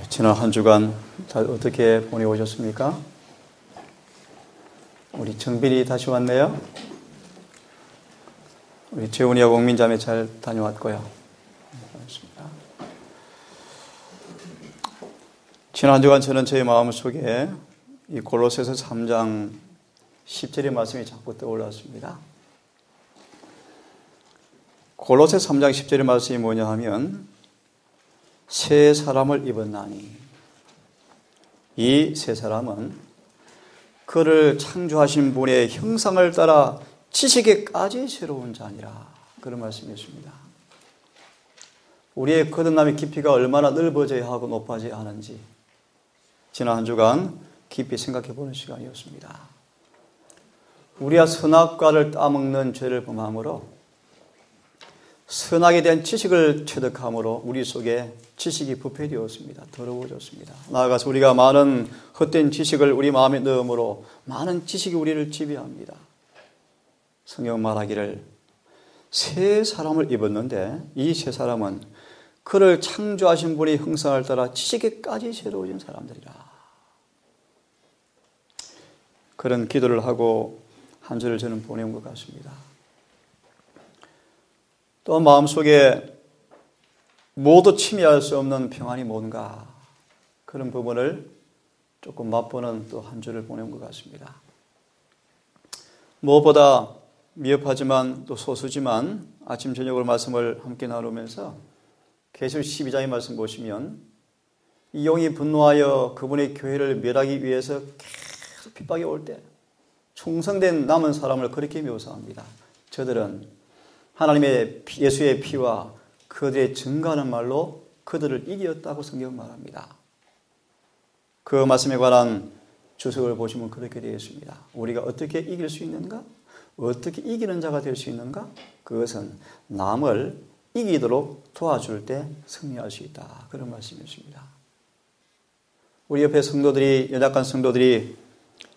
지난 한 주간 다들 어떻게 보내오셨습니까? 우리 정빈이 다시 왔네요. 우리 재훈이하고 옥민자매 잘 다녀왔고요. 고맙습니다. 지난 한 주간 저는 제 마음속에 이 골로새서 3장 10절의 말씀이 자꾸 떠올랐습니다. 골로새 3장 10절의 말씀이 뭐냐 하면 새 사람을 입었나니 이 새 사람은 그를 창조하신 분의 형상을 따라 지식에까지 새로운 자니라, 그런 말씀이었습니다. 우리의 거듭남의 깊이가 얼마나 넓어져야 하고 높아져야 하는지 지난 한 주간 깊이 생각해 보는 시간이었습니다. 우리가 선악과를 따먹는 죄를 범함으로 선악에 대한 지식을 체득함으로 우리 속에 지식이 부패되었습니다. 더러워졌습니다. 나아가서 우리가 많은 헛된 지식을 우리 마음에 넣음으로 많은 지식이 우리를 지배합니다. 성경 말하기를 새 사람을 입었는데 이 새 사람은 그를 창조하신 분의 형상을 따라 지식에까지 새로워진 사람들이라. 그런 기도를 하고 한 주를 저는 보내온 것 같습니다. 또 마음속에 모두 침해할 수 없는 평안이 뭔가, 그런 부분을 조금 맛보는 또 한 주를 보내온 것 같습니다. 무엇보다 미흡하지만 또 소수지만 아침 저녁으로 말씀을 함께 나누면서 계시록 12장의 말씀 보시면 이 영이 분노하여 그분의 교회를 멸하기 위해서 계속 핍박이 올 때 충성된 남은 사람을 그렇게 묘사합니다. 저들은 하나님의 예수의 피와 그들의 증거하는 말로 그들을 이겼다고 성경은 말합니다. 그 말씀에 관한 주석을 보시면 그렇게 되어 있습니다. 우리가 어떻게 이길 수 있는가? 어떻게 이기는 자가 될 수 있는가? 그것은 남을 이기도록 도와줄 때 승리할 수 있다. 그런 말씀이었습니다. 우리 옆에 성도들이, 연약한 성도들이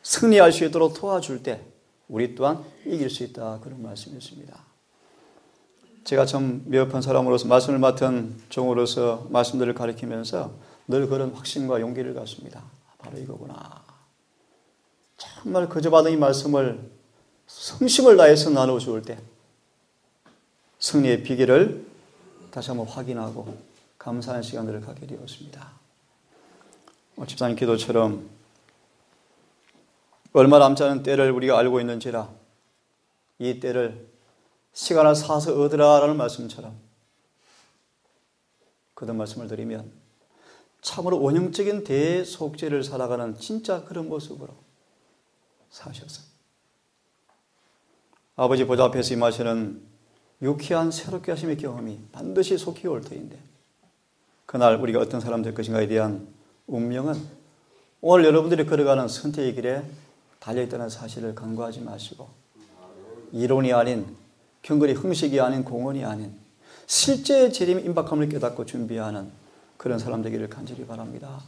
승리할 수 있도록 도와줄 때 우리 또한 이길 수 있다. 그런 말씀이었습니다. 제가 참 미흡한 사람으로서 말씀을 맡은 종으로서 말씀들을 가르치면서 늘 그런 확신과 용기를 갖습니다. 바로 이거구나. 정말 거저받은 이 말씀을 성심을 다해서 나누어 주올 때 승리의 비결을 다시 한번 확인하고 감사하는 시간들을 갖게 되었습니다. 집사님 기도처럼 얼마 남지 않은 때를 우리가 알고 있는지라 이 때를 시간을 사서 얻으라라는 말씀처럼 그런 말씀을 드리면 참으로 원형적인 대속죄를 살아가는 진짜 그런 모습으로 사셔서 아버지 보좌 앞에서 임하시는 유쾌한 새롭게 하심의 경험이 반드시 속히 올 터인데 그날 우리가 어떤 사람 될 것인가에 대한 운명은 오늘 여러분들이 걸어가는 선택의 길에 달려있다는 사실을 간과하지 마시고 이론이 아닌 경건이 흥식이 아닌 공언이 아닌 실제 재림의 임박함을 깨닫고 준비하는 그런 사람 되기를 간절히 바랍니다.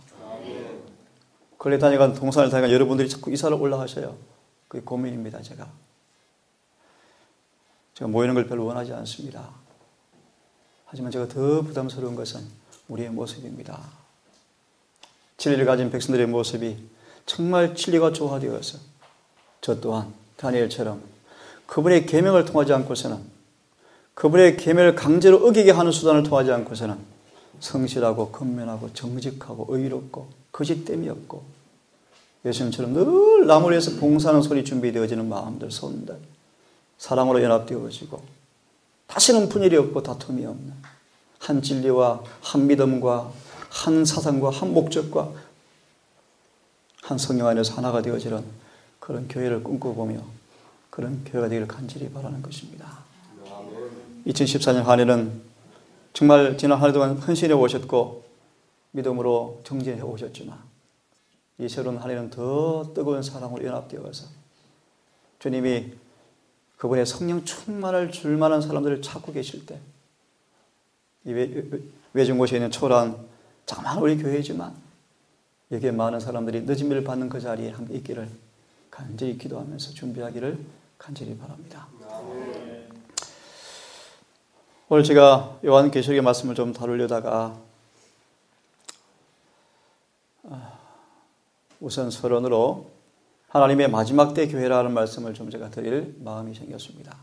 걸레 다니간 동산을 다니간 여러분들이 자꾸 이사를 올라가셔요. 그게 고민입니다. 제가 모이는 걸 별로 원하지 않습니다. 하지만 제가 더 부담스러운 것은 우리의 모습입니다. 진리를 가진 백성들의 모습이 정말 진리가 조화되어서 저 또한 다니엘처럼 그분의 계명을 통하지 않고서는 그분의 계명을 강제로 어기게 하는 수단을 통하지 않고서는 성실하고 근면하고 정직하고 의롭고 거짓됨이 없고 예수님처럼 늘 남을 위해서 봉사하는 손이 준비되어지는 마음들, 손들 사랑으로 연합되어지고 다시는 분열이 없고 다툼이 없는 한 진리와 한 믿음과 한 사상과 한 목적과 한 성령 안에서 하나가 되어지는 그런 교회를 꿈꿔보며 그런 교회가 되기를 간절히 바라는 것입니다. 2014년 한 해는 정말 지난 한 해 동안 헌신해 오셨고 믿음으로 정진해 오셨지만 이 새로운 한 해는 더 뜨거운 사랑으로 연합되어서 주님이 그분의 성령 충만을 줄 만한 사람들을 찾고 계실 때 이 외진 곳에 있는 초라한 자그마한 우리 교회이지만 여기에 많은 사람들이 늦은 일을 받는 그 자리에 함께 있기를 간절히 기도하면서 준비하기를 간절히 바랍니다. 오늘 제가 요한계시록의 말씀을 좀 다루려다가 우선 서론으로 하나님의 마지막 때 교회라는 말씀을 좀 제가 드릴 마음이 생겼습니다.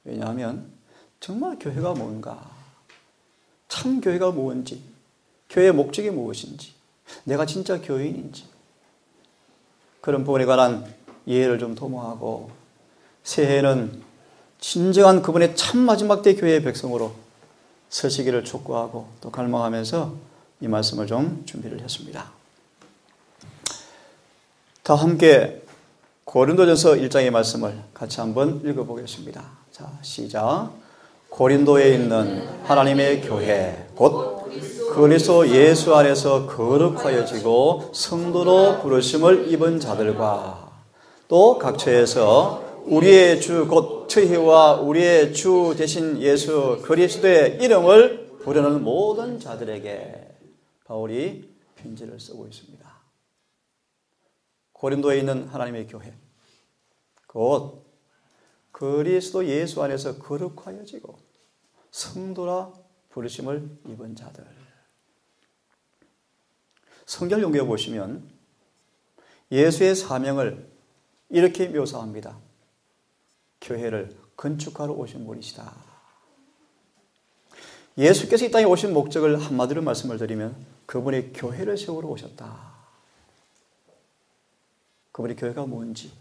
왜냐하면 정말 교회가 뭔가, 참 교회가 뭔지, 교회의 목적이 무엇인지, 내가 진짜 교인인지 그런 부분에 관한 이해를 좀 도모하고 새해에는 진정한 그분의 참 마지막 때 교회의 백성으로 서시기를 촉구하고 또 갈망하면서 이 말씀을 좀 준비를 했습니다. 다 함께 고린도전서 1장의 말씀을 같이 한번 읽어보겠습니다. 자, 시작. 고린도에 있는 하나님의 교회 곧 그리스도 예수 안에서 거룩하여지고 성도로 부르심을 입은 자들과 또 각처에서 우리의 주 곧 저희와 우리의 주 되신 예수 그리스도의 이름을 부르는 모든 자들에게 바울이 편지를 쓰고 있습니다. 고린도에 있는 하나님의 교회 곧 그리스도 예수 안에서 거룩하여지고 성도라 부르심을 입은 자들. 성경 연구해 보시면 예수의 사명을 이렇게 묘사합니다. 교회를 건축하러 오신 분이시다. 예수께서 이 땅에 오신 목적을 한마디로 말씀을 드리면 그분이 교회를 세우러 오셨다. 그분의 교회가 뭔지,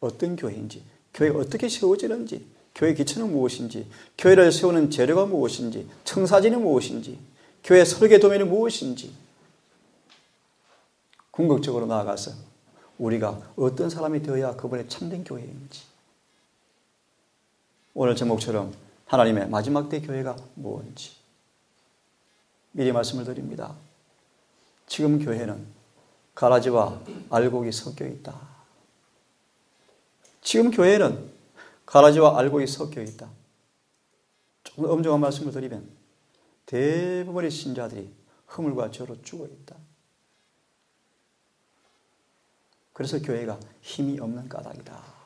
어떤 교회인지, 교회가 어떻게 세워지는지, 교회 기초는 무엇인지, 교회를 세우는 재료가 무엇인지, 청사진이 무엇인지, 교회 설계 도면이 무엇인지 궁극적으로 나아가서 우리가 어떤 사람이 되어야 그분의 참된 교회인지, 오늘 제목처럼 하나님의 마지막 때 교회가 뭔지 미리 말씀을 드립니다. 지금 교회는 가라지와 알곡이 섞여 있다. 지금 교회는 가라지와 알곡이 섞여 있다. 조금 엄정한 말씀을 드리면 대부분의 신자들이 허물과 죄로 죽어 있다. 그래서 교회가 힘이 없는 까닭이다.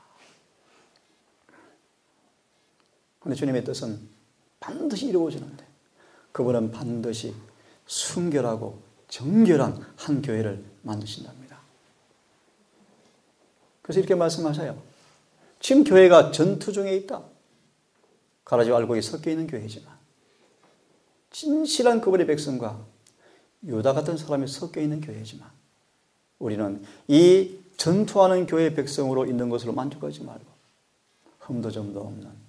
그런데 주님의 뜻은 반드시 이루어지는데 그분은 반드시 순결하고 정결한 한 교회를 만드신답니다. 그래서 이렇게 말씀하셔요. 지금 교회가 전투 중에 있다. 가라지와 알곡이 섞여 있는 교회지만 진실한 그분의 백성과 유다 같은 사람이 섞여 있는 교회지만 우리는 이 전투하는 교회의 백성으로 있는 것으로 만족하지 말고 흠도 점도 없는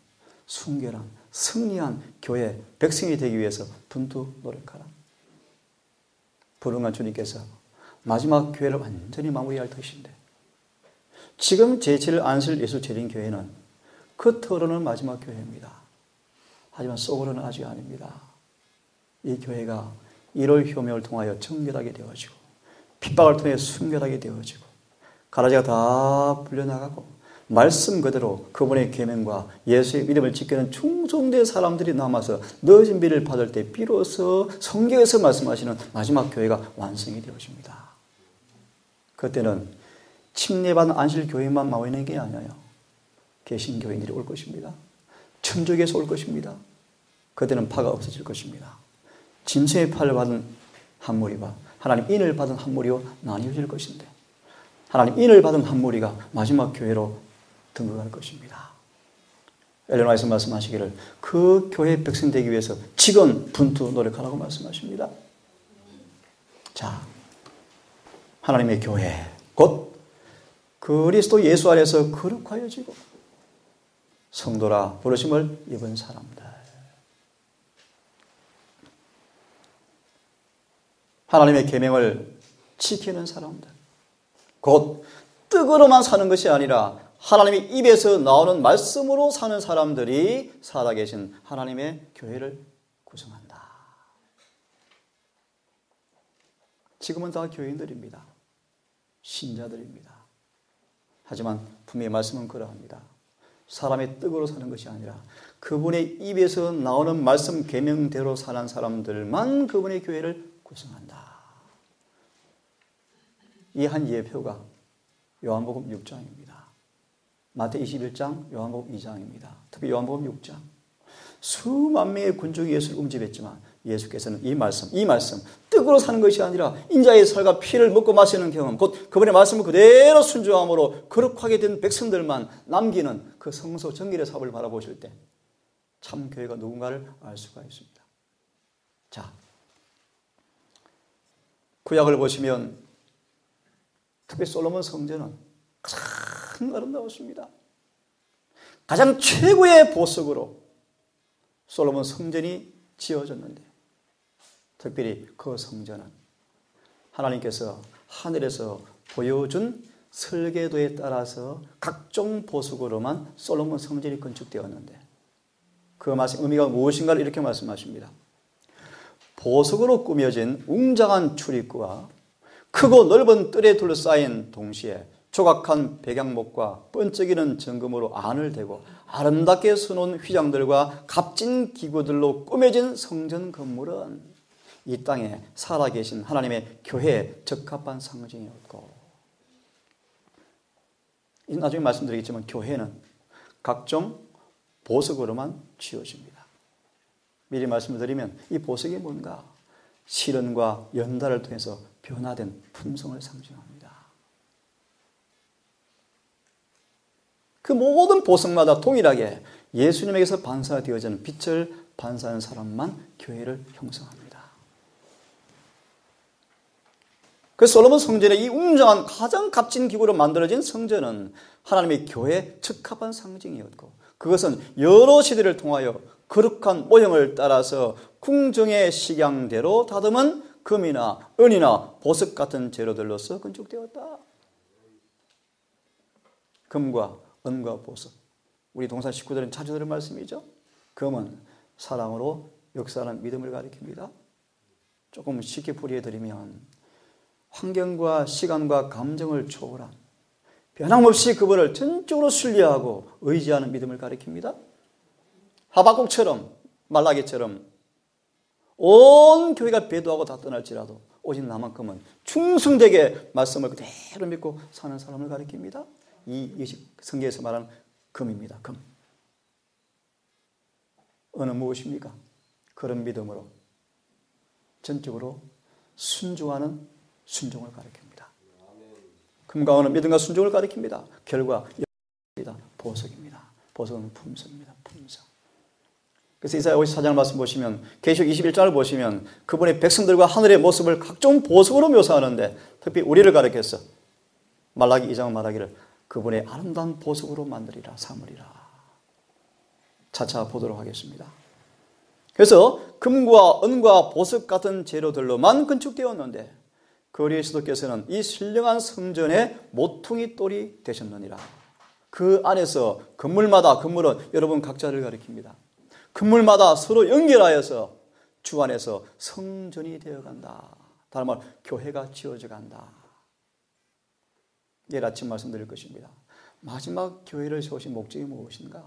순결한 승리한 교회 백성이 되기 위해서 분투 노력하라. 불응한 주님께서 마지막 교회를 완전히 마무리할 것인데 지금 제7일 안실 예수 재림교회는 겉으로는 마지막 교회입니다. 하지만 속으로는 아직 아닙니다. 이 교회가 1월 효명을 통하여 정결하게 되어지고 핍박을 통해 순결하게 되어지고 가라지가 다 불려나가고 말씀 그대로 그분의 계명과 예수의 믿음을 지키는 충성된 사람들이 남아서 늦은 비를 받을 때 비로소 성경에서 말씀하시는 마지막 교회가 완성이 되어집니다. 그때는 침례받은 안실교회만 나와 있는 게 아니에요. 개신교인들이 올 것입니다. 천주교에서 올 것입니다. 그때는 파가 없어질 것입니다. 짐승의 팔을 받은 한 무리와 하나님 인을 받은 한 무리로 나뉘어질 것인데 하나님 인을 받은 한 무리가 마지막 교회로 등극할 것입니다. 엘레나에서 말씀하시기를 그 교회 백성 되기 위해서 지금 분투 노력하라고 말씀하십니다. 자, 하나님의 교회 곧 그리스도 예수 안에서 거룩하여지고 성도라 부르심을 입은 사람들. 하나님의 계명을 지키는 사람들. 곧 뜻으로만 사는 것이 아니라 하나님의 입에서 나오는 말씀으로 사는 사람들이 살아계신 하나님의 교회를 구성한다. 지금은 다 교인들입니다. 신자들입니다. 하지만 분명히 말씀은 그러합니다. 사람의 뜻으로 사는 것이 아니라 그분의 입에서 나오는 말씀 계명대로 사는 사람들만 그분의 교회를 구성한다. 이 한 예표가 요한복음 6장입니다. 마태 21장, 요한복음 2장입니다. 특히 요한복음 6장. 수만 명의 군중이 예수를 응집했지만 예수께서는 이 말씀 뜻으로 사는 것이 아니라 인자의 살과 피를 먹고 마시는 경험, 곧 그분의 말씀을 그대로 순종함으로 거룩하게 된 백성들만 남기는 그 성소 정결의 사업을 바라보실 때 참 교회가 누군가를 알 수가 있습니다. 자, 구약을 보시면 특히 솔로몬 성전은 가장 아름다웠습니다. 가장 최고의 보석으로 솔로몬 성전이 지어졌는데 특별히 그 성전은 하나님께서 하늘에서 보여준 설계도에 따라서 각종 보석으로만 솔로몬 성전이 건축되었는데 그 말씀 의미가 무엇인가를 이렇게 말씀하십니다. 보석으로 꾸며진 웅장한 출입구와 크고 넓은 뜰에 둘러싸인 동시에 조각한 백양목과 번쩍이는 정금으로 안을 대고 아름답게 서놓은 휘장들과 값진 기구들로 꾸며진 성전 건물은 이 땅에 살아계신 하나님의 교회에 적합한 상징이었고, 나중에 말씀드리겠지만 교회는 각종 보석으로만 지어집니다. 미리 말씀을 드리면 이 보석이 뭔가? 시련과 연단을 통해서 변화된 품성을 상징합니다. 그 모든 보석마다 동일하게 예수님에게서 반사되어지는 빛을 반사하는 사람만 교회를 형성합니다. 그 솔로몬 성전의 이 웅장한 가장 값진 기구로 만들어진 성전은 하나님의 교회에 적합한 상징이었고, 그것은 여러 시대를 통하여 거룩한 모형을 따라서 궁정의 식양대로 다듬은 금이나 은이나 보석 같은 재료들로서 건축되었다. 금과 은과 보석, 우리 동산 식구들은 자주 들은 말씀이죠. 금은 사랑으로 역사하는 믿음을 가리킵니다. 조금 쉽게 풀이해드리면 환경과 시간과 감정을 초월한 변함없이 그분을 전적으로 신뢰하고 의지하는 믿음을 가리킵니다. 하박국처럼 말라기처럼 온 교회가 배도하고 다 떠날지라도 오직 나만큼은 충성되게 말씀을 그대로 믿고 사는 사람을 가리킵니다. 이 성경에서 말하는 금입니다. 금. 은은 무엇입니까? 그런 믿음으로 전적으로 순종하는 순종을 가리킵니다. 금과 은은 믿음과 순종을 가리킵니다. 결과 보석입니다. 보석은 품성입니다. 품성. 그래서 이사야 54장 말씀 보시면, 계시록 21장을 보시면 그분의 백성들과 하늘의 모습을 각종 보석으로 묘사하는데 특히 우리를 가리켜서 말라기 2장은 말하기를 그분의 아름다운 보석으로 만들이라 삼으리라. 차차 보도록 하겠습니다. 그래서 금과 은과 보석 같은 재료들로만 건축되었는데 그리스도께서는 이 신령한 성전의 모퉁이 돌이 되셨느니라. 그 안에서 건물은 여러분 각자를 가리킵니다. 건물마다 서로 연결하여서 주 안에서 성전이 되어간다. 다른 말 교회가 지어져 간다. 내일 아침 말씀드릴 것입니다. 마지막 교회를 세우신 목적이 무엇인가?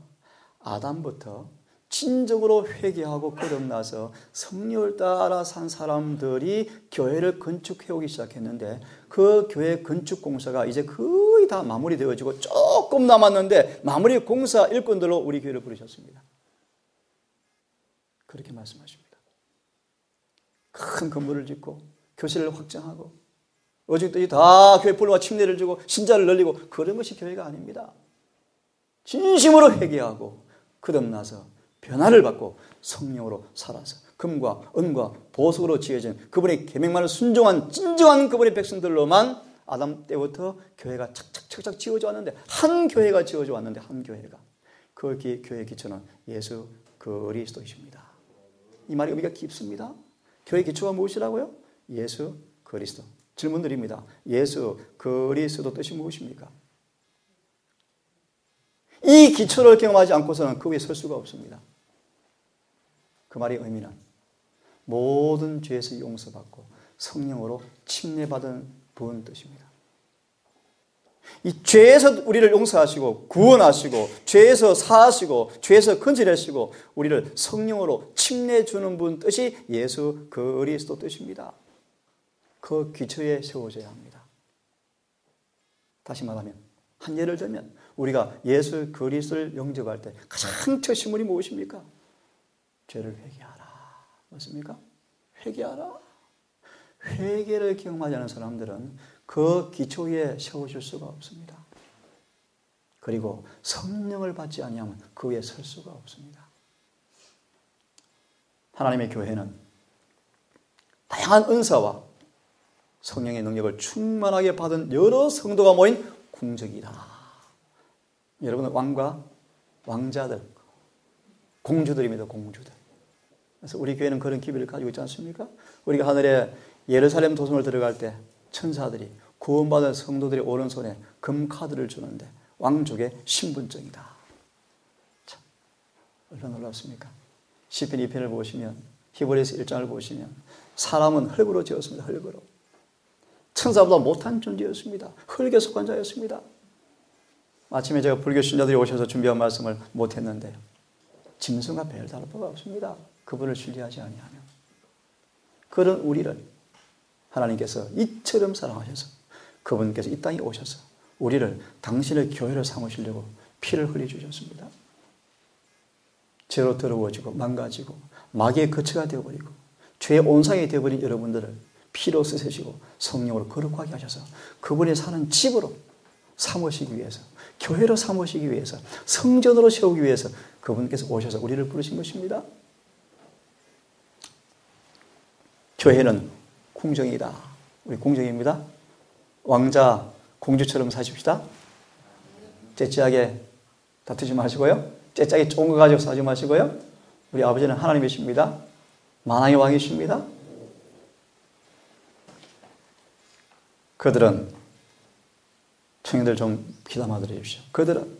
아담부터 진정으로 회개하고 거듭나서 성령을 따라 산 사람들이 교회를 건축해오기 시작했는데 그 교회 건축 공사가 이제 거의 다 마무리되어지고 조금 남았는데 마무리 공사 일꾼들로 우리 교회를 부르셨습니다. 그렇게 말씀하십니다. 큰 건물을 짓고 교실을 확장하고 어저께들이 다 교회 볼과 침례를 주고 신자를 늘리고 그런 것이 교회가 아닙니다. 진심으로 회개하고 거듭나서 변화를 받고 성령으로 살아서 금과 은과 보석으로 지어진 그분의 계명만을 순종한 진정한 그분의 백성들로만 아담 때부터 교회가 착착착착 지어져 왔는데 한 교회가 지어져 왔는데 한 교회가 그 교회의 기초는 예수 그리스도이십니다. 이 말의 의미가 깊습니다. 교회의 기초가 무엇이라고요? 예수 그리스도. 질문 드립니다. 예수 그리스도 뜻이 무엇입니까? 이 기초를 경험하지 않고서는 그 위에 설 수가 없습니다. 그 말의 의미는 모든 죄에서 용서받고 성령으로 침례받은 분 뜻입니다. 이 죄에서 우리를 용서하시고 구원하시고 죄에서 사하시고 죄에서 건져내시고 우리를 성령으로 침례 주는 분 뜻이 예수 그리스도 뜻입니다. 그 기초에 세워져야 합니다. 다시 말하면 한 예를 들면 우리가 예수 그리스도를 영접할 때 가장 첫 시문이 무엇입니까? 죄를 회개하라. 맞습니까? 회개하라. 회개를 경험하지 않은 사람들은 그 기초 위에 세워질 수가 없습니다. 그리고 성령을 받지 아니하면 그 위에 설 수가 없습니다. 하나님의 교회는 다양한 은사와 성령의 능력을 충만하게 받은 여러 성도가 모인 궁정이다. 여러분은 왕과 왕자들, 공주들입니다. 공주들. 그래서 우리 교회는 그런 기별을 가지고 있지 않습니까? 우리가 하늘에 예루살렘 도성을 들어갈 때 천사들이 구원받은 성도들의 오른손에 금카드를 주는데 왕족의 신분증이다. 참, 얼마나 놀랍습니까? 시편 2편을 보시면, 히브리서 1장을 보시면 사람은 흙으로 지었습니다. 흙으로. 천사보다 못한 존재였습니다. 흙에 속한 자였습니다. 아침에 제가 불교 신자들이 오셔서 준비한 말씀을 못했는데요. 짐승과 별 다를 바가 없습니다. 그분을 신뢰하지 아니하면. 그런 우리를 하나님께서 이처럼 사랑하셔서 그분께서 이 땅에 오셔서 우리를 당신의 교회를 삼으시려고 피를 흘려주셨습니다. 죄로 더러워지고 망가지고 마귀의 거처가 되어버리고 죄의 온상이 되어버린 여러분들을 피로 씻으시고 성령으로 거룩하게 하셔서 그분이 사는 집으로 삼으시기 위해서, 교회로 삼으시기 위해서, 성전으로 세우기 위해서 그분께서 오셔서 우리를 부르신 것입니다. 교회는 궁정이다. 우리 궁정입니다. 왕자, 공주처럼 사십시다. 째째하게 다투지 마시고요. 째째하게 좋은 거 가지고 싸지 마시고요. 우리 아버지는 하나님이십니다. 만왕의 왕이십니다. 그들은, 청년들 좀 귀담아 들으십시오. 그들은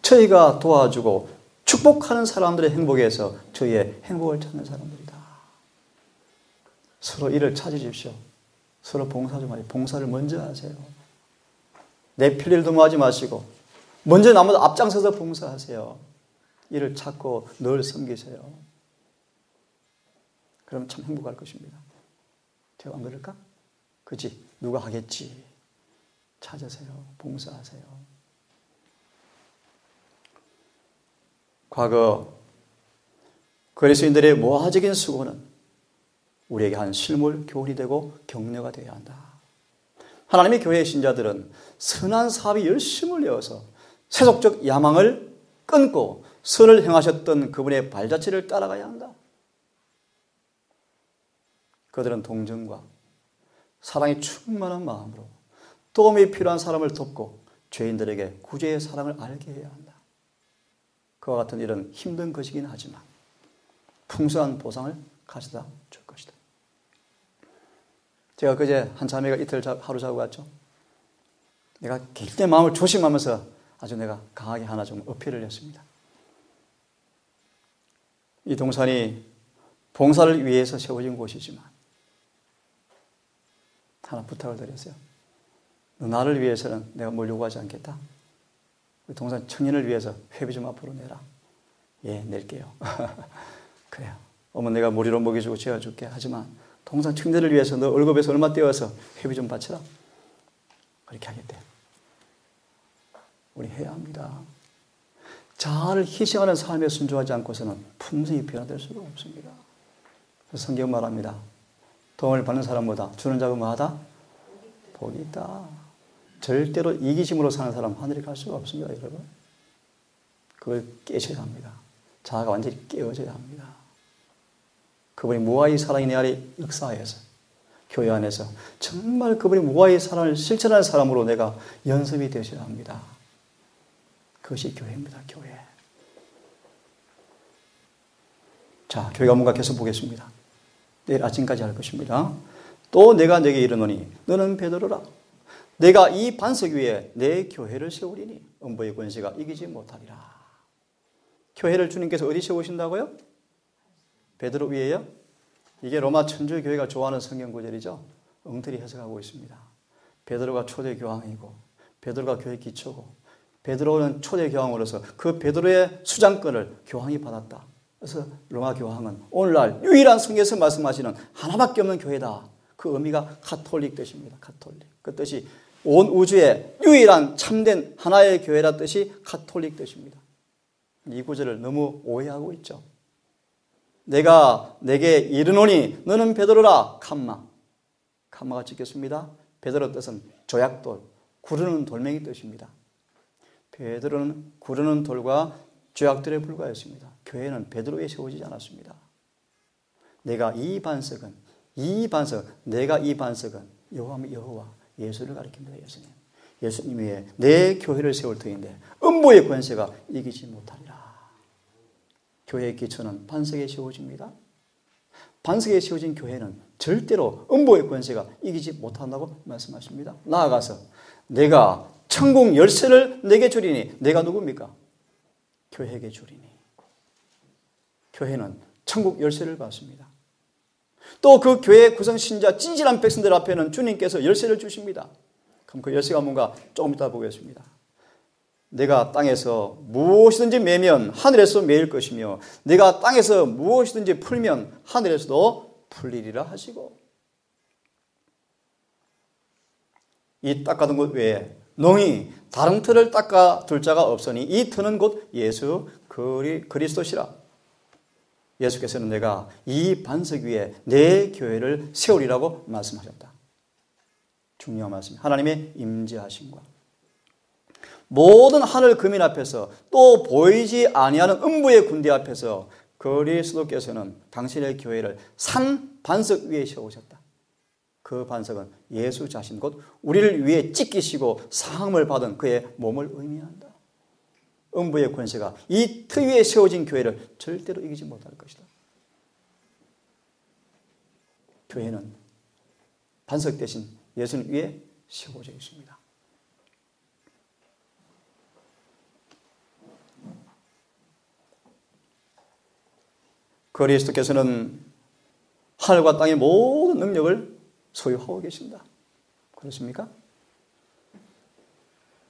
저희가 도와주고 축복하는 사람들의 행복에서 저희의 행복을 찾는 사람들이다. 서로 일을 찾으십시오. 서로 봉사 좀 하세요. 봉사를 먼저 하세요. 내 필리를 도모하지 마시고 먼저 남보다 앞장서서 봉사하세요. 일을 찾고 늘 섬기세요. 그러면 참 행복할 것입니다. 제가 안 그럴까? 그치? 누가 하겠지? 찾으세요. 봉사하세요. 과거 그리스도인들의 모아적인 수고는 우리에게 한 실물 교훈이 되고 격려가 되어야 한다. 하나님의 교회의 신자들은 선한 사업에 열심을 내어서 세속적 야망을 끊고 선을 행하셨던 그분의 발자취를 따라가야 한다. 그들은 동정과 사랑이 충만한 마음으로 도움이 필요한 사람을 돕고 죄인들에게 구제의 사랑을 알게 해야 한다. 그와 같은 일은 힘든 것이긴 하지만 풍성한 보상을 가져다 줄 것이다. 제가 그제 한 자매가 이틀 하루 자고 갔죠. 내가 굉장히 마음을 조심하면서 아주 내가 강하게 하나 좀 어필을 했습니다. 이 동산이 봉사를 위해서 세워진 곳이지만 하나 부탁을 드렸어요. 너 나를 위해서는 내가 뭘 요구하지 않겠다. 우리 동산 청년을 위해서 회비 좀 앞으로 내라. 예, 낼게요. 그래요. 어머 내가 무리로 먹여주고 재워줄게. 하지만 동산 청년을 위해서 너 월급에서 얼마 떼어서 회비 좀 바쳐라. 그렇게 하겠대요. 우리 해야 합니다. 자아를 희생하는 삶에 순종하지 않고서는 품성이 변화될 수가 없습니다. 그래서 성경 말합니다. 도움을 받는 사람보다 주는 자가 뭐하다? 복이 있다. 절대로 이기심으로 사는 사람 하늘에 갈 수가 없습니다. 여러분. 그걸 깨셔야 합니다. 자아가 완전히 깨어져야 합니다. 그분이 무아히 사랑이 내 안에 역사하여서 교회 안에서 정말 그분이 무아히 사랑을 실천하는 사람으로 내가 연습이 되셔야 합니다. 그것이 교회입니다. 교회. 자, 교회가 뭔가 계속 보겠습니다. 내일 아침까지 할 것입니다. 또 내가 네게 이르노니 너는 베드로라. 내가 이 반석 위에 내 교회를 세우리니 음부의 권세가 이기지 못하리라. 교회를 주님께서 어디 세우신다고요? 베드로 위에요? 이게 로마 천주교회가 좋아하는 성경 구절이죠. 엉터리 해석하고 있습니다. 베드로가 초대 교황이고 베드로가 교회 기초고 베드로는 초대 교황으로서 그 베드로의 수장권을 교황이 받았다. 그래서 로마 교황은 오늘날 유일한 성경에서 말씀하시는 하나밖에 없는 교회다. 그 의미가 카톨릭 뜻입니다. 카톨릭. 그 뜻이 온 우주의 유일한 참된 하나의 교회라 뜻이 카톨릭 뜻입니다. 이 구절을 너무 오해하고 있죠. 내가 내게 이르노니 너는 베드로라. 캄마가 찍혔습니다. 베드로 뜻은 조약돌, 구르는 돌멩이 뜻입니다. 베드로는 구르는 돌과 조약돌에 불과했습니다. 교회는 베드로에 세워지지 않았습니다. 내가 이 반석은 여호와 예수를 가리킵니다. 예수님 위에 내 교회를 세울 터인데 음부의 권세가 이기지 못하리라. 교회의 기초는 반석에 세워집니다. 반석에 세워진 교회는 절대로 음부의 권세가 이기지 못한다고 말씀하십니다. 나아가서 내가 천국 열쇠를 내게 주리니, 내가 누굽니까? 교회에게 주리니. 교회는 천국 열쇠를 받습니다. 또 그 교회 구성 신자 찐질한 백성들 앞에는 주님께서 열쇠를 주십니다. 그럼 그 열쇠가 뭔가 조금 이따 보겠습니다. 내가 땅에서 무엇이든지 매면 하늘에서 매일 것이며 내가 땅에서 무엇이든지 풀면 하늘에서도 풀리리라 하시고, 이 닦아둔 것 외에 능히 다른 틀을 닦아둘 자가 없으니 이 틀은 곧 예수 그리스도시라. 예수께서는 내가 이 반석 위에 내 교회를 세우리라고 말씀하셨다. 중요한 말씀입니다. 하나님의 임재하심과 모든 하늘 금인 앞에서 또 보이지 아니하는 음부의 군대 앞에서 그리스도께서는 당신의 교회를 산 반석 위에 세우셨다. 그 반석은 예수 자신 곧 우리를 위해 찢기시고 사함을 받은 그의 몸을 의미한다. 음부의 권세가 이 터 위에 세워진 교회를 절대로 이기지 못할 것이다. 교회는 반석 대신 예수님 위에 세워져 있습니다. 그리스도께서는 하늘과 땅의 모든 능력을 소유하고 계신다. 그렇습니까?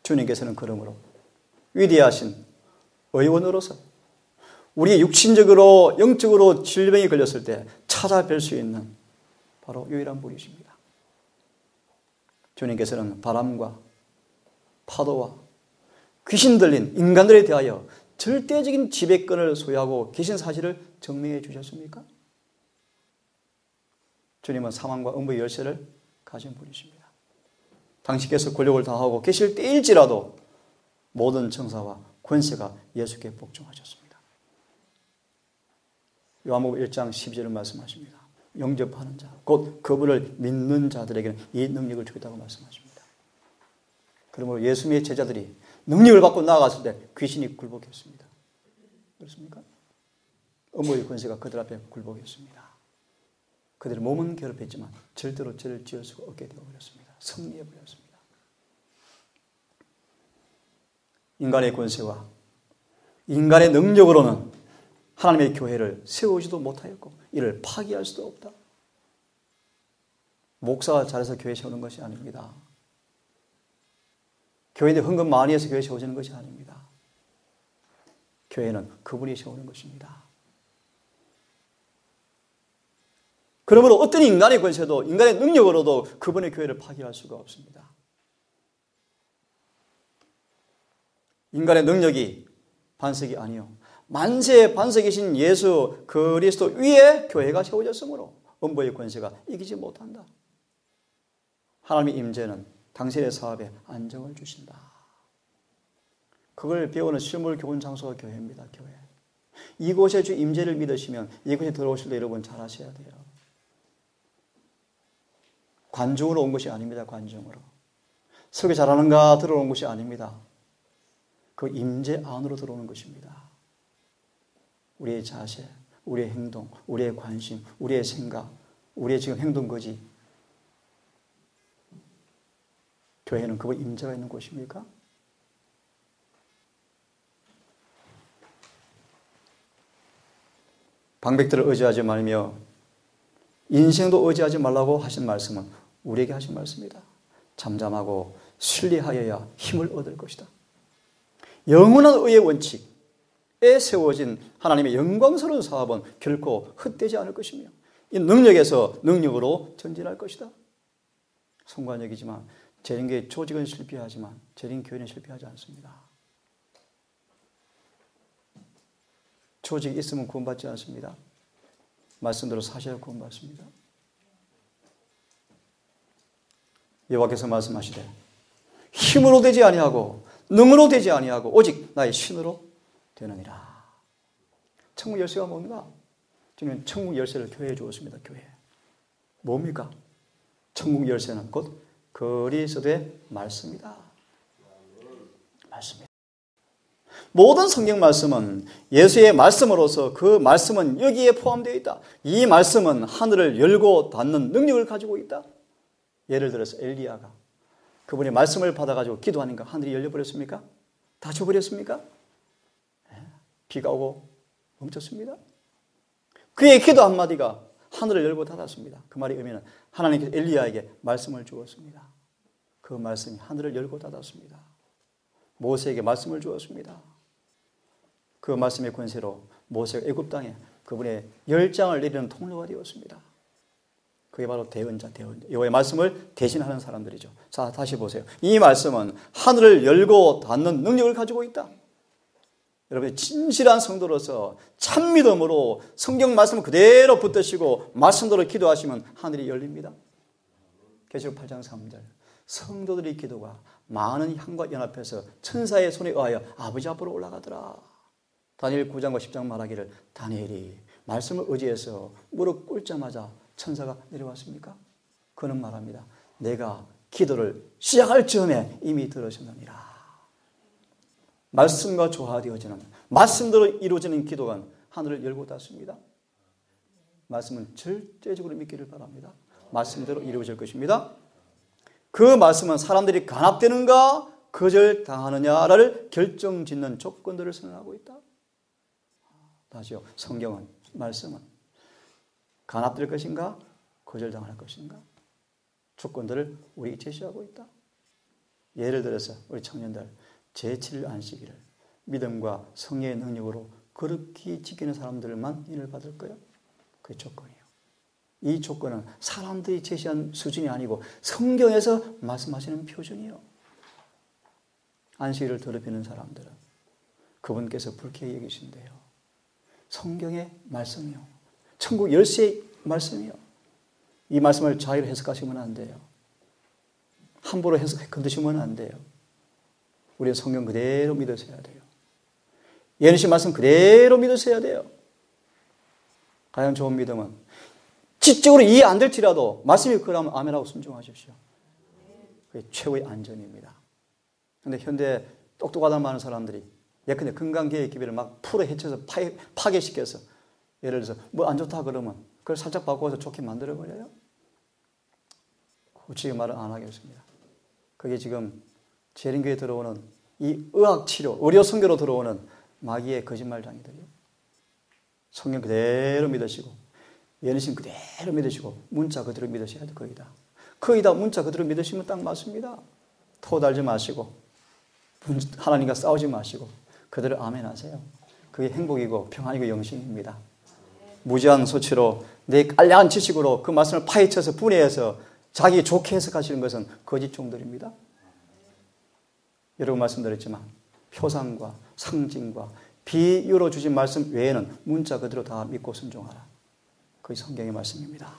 주님께서는 그러므로 위대하신 의원으로서 우리 육신적으로 영적으로 질병이 걸렸을 때 찾아뵐 수 있는 바로 유일한 분이십니다. 주님께서는 바람과 파도와 귀신 들린 인간들에 대하여 절대적인 지배권을 소유하고 계신 사실을 증명해 주셨습니까? 주님은 사망과 음부의 열쇠를 가진 분이십니다. 당신께서 권력을 다하고 계실 때일지라도 모든 정사와 권세가 예수께 복종하셨습니다. 요한복음 1장 12절을 말씀하십니다. 영접하는 자, 곧 그분을 믿는 자들에게는 이 능력을 주겠다고 말씀하십니다. 그러므로 예수님의 제자들이 능력을 받고 나아갔을 때 귀신이 굴복했습니다. 그렇습니까? 음부의 권세가 그들 앞에 굴복했습니다. 그들의 몸은 괴롭혔지만 절대로 죄를 지을 수가 없게 되어버렸습니다. 승리해버렸습니다. 인간의 권세와 인간의 능력으로는 하나님의 교회를 세우지도 못하였고 이를 파기할 수도 없다. 목사가 잘해서 교회 세우는 것이 아닙니다. 교회인데 헌금 많이 해서 교회 세워지는 것이 아닙니다. 교회는 그분이 세우는 것입니다. 그러므로 어떤 인간의 권세도 인간의 능력으로도 그분의 교회를 파괴할 수가 없습니다. 인간의 능력이 반석이 아니요 만세의 반석이신 예수 그리스도 위에 교회가 세워졌으므로 음부의 권세가 이기지 못한다. 하나님의 임재는 당신의 사업에 안정을 주신다. 그걸 배우는 실물 교훈 장소가 교회입니다. 교회. 이곳에 주 임재를 믿으시면 이곳에 들어오실 때 여러분 잘 하셔야 돼요. 관중으로 온 것이 아닙니다. 관중으로. 설교 잘하는가 들어오는 것이 아닙니다. 그 임재 안으로 들어오는 것입니다. 우리의 자세, 우리의 행동, 우리의 관심, 우리의 생각, 우리의 지금 행동 거지. 교회는 그거 임재가 있는 곳입니까? 방백들을 의지하지 말며 인생도 의지하지 말라고 하신 말씀은 우리에게 하신 말씀입니다. 잠잠하고 순리하여야 힘을 얻을 것이다. 영원한 의의 원칙에 세워진 하나님의 영광스러운 사업은 결코 헛되지 않을 것이며 이 능력에서 능력으로 전진할 것이다. 성관역이지만 재림교회 조직은 실패하지만 재림교회는 실패하지 않습니다. 조직이 있으면 구원받지 않습니다. 말씀대로 사셔야 구원받습니다. 여호와께서 말씀하시되 힘으로 되지 아니하고 능으로 되지 아니하고 오직 나의 신으로 되느니라. 천국 열쇠가 뭡니까? 지금 천국 열쇠를 교회에 주었습니다. 교회. 뭡니까? 천국 열쇠는 곧 그리스도의 말씀이다. 말씀이다. 모든 성경 말씀은 예수의 말씀으로서 그 말씀은 여기에 포함되어 있다. 이 말씀은 하늘을 열고 닫는 능력을 가지고 있다. 예를 들어서 엘리야가 그분의 말씀을 받아가지고 기도하니까 하늘이 열려버렸습니까? 닫혀버렸습니까? 비가 오고 멈췄습니다. 그의 기도 한마디가 하늘을 열고 닫았습니다. 그 말의 의미는 하나님께서 엘리야에게 말씀을 주었습니다. 그 말씀이 하늘을 열고 닫았습니다. 모세에게 말씀을 주었습니다. 그 말씀의 권세로 모세가 애굽 땅에 그분의 열장을 내리는 통로가 되었습니다. 그게 바로 대언자. 여호와의 말씀을 대신하는 사람들이죠. 자, 다시 보세요. 이 말씀은 하늘을 열고 닫는 능력을 가지고 있다. 여러분의 진실한 성도로서 참 믿음으로 성경 말씀을 그대로 붙드시고 말씀대로 기도하시면 하늘이 열립니다. 계시록 8장 3절. 성도들의 기도가 많은 향과 연합해서 천사의 손에 의하여 아버지 앞으로 올라가더라. 다니엘 9장과 10장 말하기를 다니엘이 말씀을 의지해서 무릎 꿇자마자 천사가 내려왔습니까? 그는 말합니다. 내가 기도를 시작할 즈음에 이미 들으셨느니라. 말씀과 조화되어지는 말씀대로 이루어지는 기도가 하늘을 열고 닫습니다. 말씀은 절대적으로 믿기를 바랍니다. 말씀대로 이루어질 것입니다. 그 말씀은 사람들이 간합되는가 거절당하느냐를 결정짓는 조건들을 선언하고 있다. 다시요. 성경은 말씀은 간합될 것인가 거절당할 것인가 조건들을 우리에게 제시하고 있다. 예를 들어서 우리 청년들 제7일 안식일을 믿음과 성령의 능력으로 그렇게 지키는 사람들만 인을 받을 거예요. 그게 조건이에요. 이 조건은 사람들이 제시한 수준이 아니고 성경에서 말씀하시는 표준이에요. 안식일을 더럽히는 사람들은 그분께서 불쾌히 여기신대요. 성경의 말씀이요. 천국 열쇠의 말씀이요. 이 말씀을 자유로 해석하시면 안 돼요. 함부로 건드시면 안 돼요. 우리의 성경 그대로 믿어서 해야 돼요. 예수님 말씀 그대로 믿어서 해야 돼요. 가장 좋은 믿음은 지적으로 이해 안 될지라도 말씀이 그러면 아멘하고 순종하십시오. 그게 최고의 안전입니다. 그런데 현대 똑똑하다 많은 사람들이 예컨대 건강계획 기별을 막 풀어 헤쳐서 파괴시켜서 예를 들어서 뭐 안 좋다 그러면 그걸 살짝 바꿔서 좋게 만들어버려요. 굳이 말은 안 하겠습니다. 그게 지금 재림교에 들어오는 이 의학치료, 의료선교로 들어오는 마귀의 거짓말장이들이요. 성경 그대로 믿으시고 예수님 그대로 믿으시고 문자 그대로 믿으셔야 될 거이다. 거의 다 문자 그대로 믿으시면 딱 맞습니다. 토달지 마시고 하나님과 싸우지 마시고 그대로 아멘 하세요. 그게 행복이고 평안이고 영생입니다. 무지한 소치로 내 깔량한 지식으로 그 말씀을 파헤쳐서 분해해서 자기 좋게 해석하시는 것은 거짓 종들입니다. 여러분 말씀드렸지만 표상과 상징과 비유로 주신 말씀 외에는 문자 그대로 다 믿고 순종하라. 그게 성경의 말씀입니다.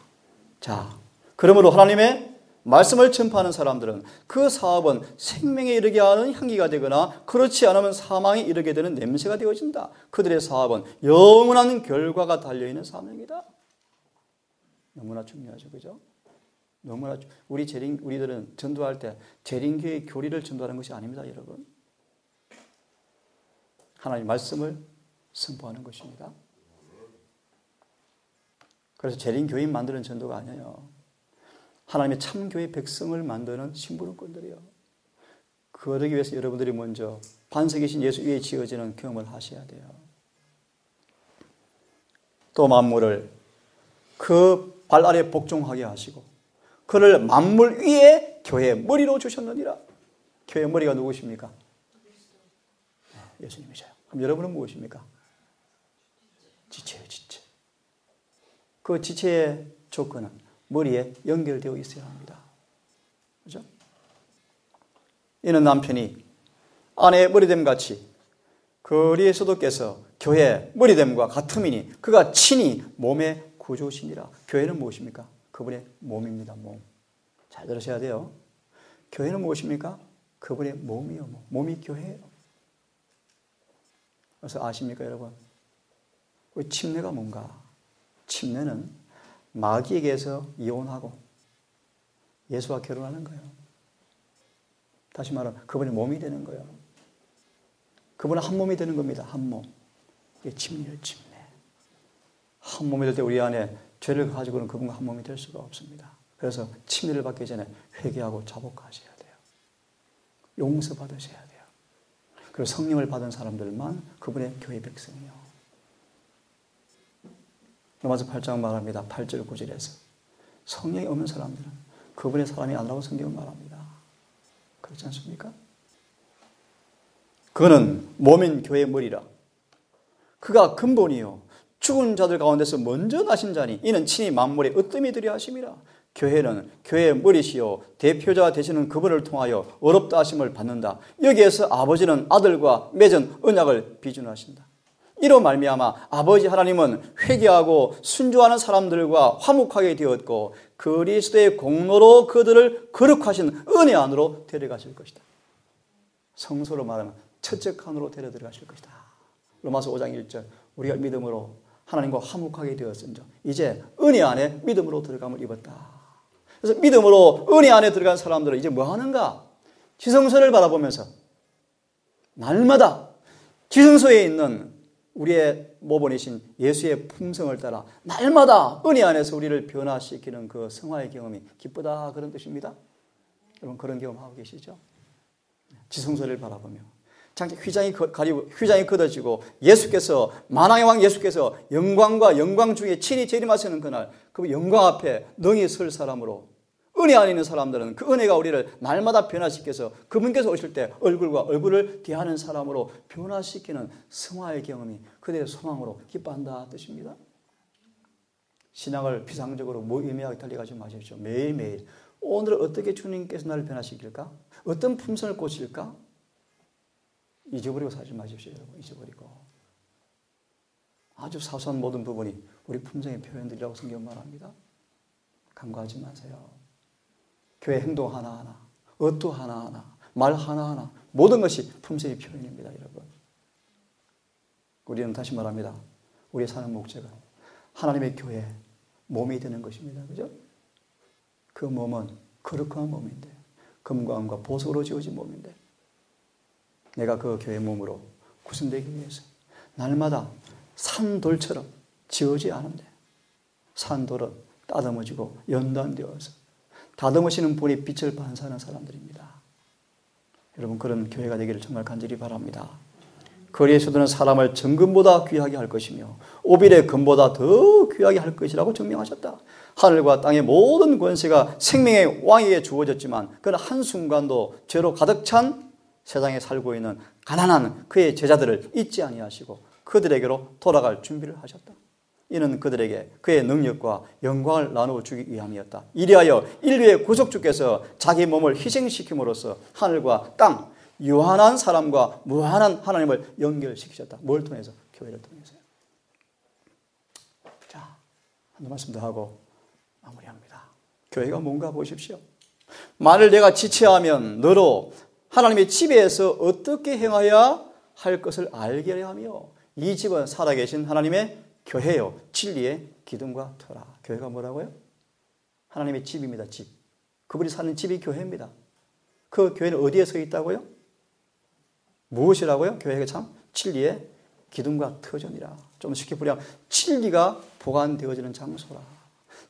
자, 그러므로 하나님의 말씀을 전파하는 사람들은 그 사업은 생명에 이르게 하는 향기가 되거나 그렇지 않으면 사망에 이르게 되는 냄새가 되어진다. 그들의 사업은 영원한 결과가 달려있는 사명이다. 너무나 중요하죠. 그죠? 너무나 우리들은 전도할 때 재림교의 교리를 전도하는 것이 아닙니다. 여러분. 하나님의 말씀을 선포하는 것입니다. 그래서 재림교인 만드는 전도가 아니에요. 하나님의 참교회 백성을 만드는 심부름꾼들이요. 그러기 위해서 여러분들이 먼저 반석이신 예수 위에 지어지는 경험을 하셔야 돼요. 또 만물을 그 발 아래 복종하게 하시고 그를 만물 위에 교회의 머리로 주셨느니라. 교회의 머리가 누구십니까? 예수님이죠. 그럼 여러분은 무엇입니까? 지체예요, 지체. 그 지체의 조건은 머리에 연결되어 있어야 합니다. 그죠? 이는 남편이 아내의 머리됨 같이 그리스도께서 교회의 머리됨과 같음이니 그가 친히 몸의 구주시니라. 교회는 무엇입니까? 그분의 몸입니다. 몸. 잘 들으셔야 돼요. 교회는 무엇입니까? 그분의 몸이요. 몸이 교회예요. 그래서 아십니까, 여러분? 우리 침례가 뭔가? 침례는 마귀에게서 이혼하고 예수와 결혼하는 거예요. 다시 말하면 그분의 몸이 되는 거예요. 그분은 한 몸이 되는 겁니다. 한 몸. 이게 침례예요, 침례. 한 몸이 될 때 우리 안에 죄를 가지고는 그분과 한 몸이 될 수가 없습니다. 그래서 침례를 받기 전에 회개하고 자복하셔야 돼요. 용서받으셔야 돼요. 그리고 성령을 받은 사람들만 그분의 교회 백성이요. 로마서 8장 말합니다. 8절 9절에서 성령이 없는 사람들은 그분의 사람이 아니라고 성경은 말합니다. 그렇지 않습니까? 그는 몸인 교회의 머리라. 그가 근본이요 죽은 자들 가운데서 먼저 나신 자니 이는 친히 만물에 으뜸이 되려 하심이라. 교회는 교회의 머리시요 대표자 되시는 그분을 통하여 어렵다 하심을 받는다. 여기에서 아버지는 아들과 맺은 언약을 비준하신다. 이로 말미암아 아버지 하나님은 회개하고 순종하는 사람들과 화목하게 되었고 그리스도의 공로로 그들을 거룩하신 은혜 안으로 데려가실 것이다. 성소로 말하면 첫째 칸으로 데려 들어가실 것이다. 로마서 5장 1절 우리가 믿음으로 하나님과 화목하게 되었은즉 이제 은혜 안에 믿음으로 들어감을 입었다. 그래서 믿음으로 은혜 안에 들어간 사람들은 이제 뭐 하는가? 지성소를 바라보면서 날마다 지성소에 있는 우리의 모본이신 예수의 품성을 따라 날마다 은혜 안에서 우리를 변화시키는 그 성화의 경험이 기쁘다 그런 뜻입니다. 여러분 그런 경험하고 계시죠? 지성소를 바라보며 휘장이 걷어지고 예수께서 만왕의 왕 예수께서 영광과 영광 중에 친히 재림하시는 그날 그 영광 앞에 능히 설 사람으로 은혜 안에 있는 사람들은 그 은혜가 우리를 날마다 변화시켜서 그분께서 오실 때 얼굴과 얼굴을 대하는 사람으로 변화시키는 성화의 경험이 그들의 소망으로 기뻐한다 뜻입니다. 신앙을 비상적으로 무의미하게 달려가지 마십시오. 매일매일 오늘 어떻게 주님께서 나를 변화시킬까? 어떤 품성을 꽂힐까? 잊어버리고 살지 마십시오. 여러분 잊어버리고 아주 사소한 모든 부분이 우리 품성의 표현들이라고 성경 말합니다. 간과하지 마세요. 교회 행동 하나하나, 어투 하나하나, 말 하나하나 모든 것이 품성의 표현입니다. 여러분 우리는 다시 말합니다. 우리의 사는 목적은 하나님의 교회 몸이 되는 것입니다. 그죠? 그 몸은 거룩한 몸인데 금과 은과 보석으로 지어진 몸인데 내가 그 교회 몸으로 구성되기 위해서 날마다 산돌처럼 지어지지 않은데 산돌은 따듬어지고 연단되어서 다듬으시는 분이 빛을 반사하는 사람들입니다. 여러분 그런 교회가 되기를 정말 간절히 바랍니다. 거리에서는 사람을 정금보다 귀하게 할 것이며 오빌의 금보다 더 귀하게 할 것이라고 증명하셨다. 하늘과 땅의 모든 권세가 생명의 왕에게 주어졌지만 그는 한순간도 죄로 가득 찬 세상에 살고 있는 가난한 그의 제자들을 잊지 아니하시고 그들에게로 돌아갈 준비를 하셨다. 이는 그들에게 그의 능력과 영광을 나누어 주기 위함이었다. 이리하여 인류의 구속주께서 자기 몸을 희생시킴으로써 하늘과 땅, 유한한 사람과 무한한 하나님을 연결시키셨다. 뭘 통해서? 교회를 통해서요. 자, 한 말씀 더 하고 마무리합니다. 교회가 뭔가 보십시오. 만일 내가 지체하면 너로 하나님의 집에서 어떻게 행하여야 할 것을 알게 하며 이 집은 살아계신 하나님의 교회요 진리의 기둥과 터라. 교회가 뭐라고요? 하나님의 집입니다. 집. 그분이 사는 집이 교회입니다. 그 교회는 어디에 서 있다고요? 무엇이라고요? 교회가 참 진리의 기둥과 터전이라. 좀 쉽게 부르면 진리가 보관되어지는 장소라.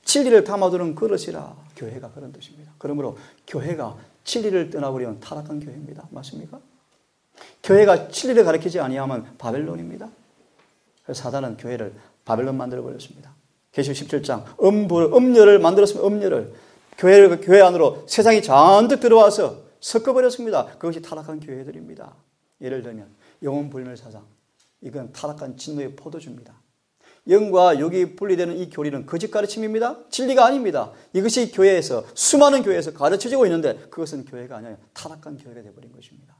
진리를 담아두는 그릇이라. 교회가 그런 뜻입니다. 그러므로 교회가 진리를 떠나버리면 타락한 교회입니다. 맞습니까? 교회가 진리를 가르치지 아니하면 바벨론입니다. 그래서 사단은 교회를 바벨론 만들어 버렸습니다. 계시록 17장 음녀를 만들었으면 음녀를 교회 안으로 세상이 잔뜩 들어와서 섞어버렸습니다. 그것이 타락한 교회들입니다. 예를 들면 영혼불멸사상 이건 타락한 진노의 포도주입니다. 영과 육이 분리되는 이 교리는 거짓 가르침입니다. 진리가 아닙니다. 이것이 교회에서 수많은 교회에서 가르쳐지고 있는데 그것은 교회가 아니라 타락한 교회가 되어버린 것입니다.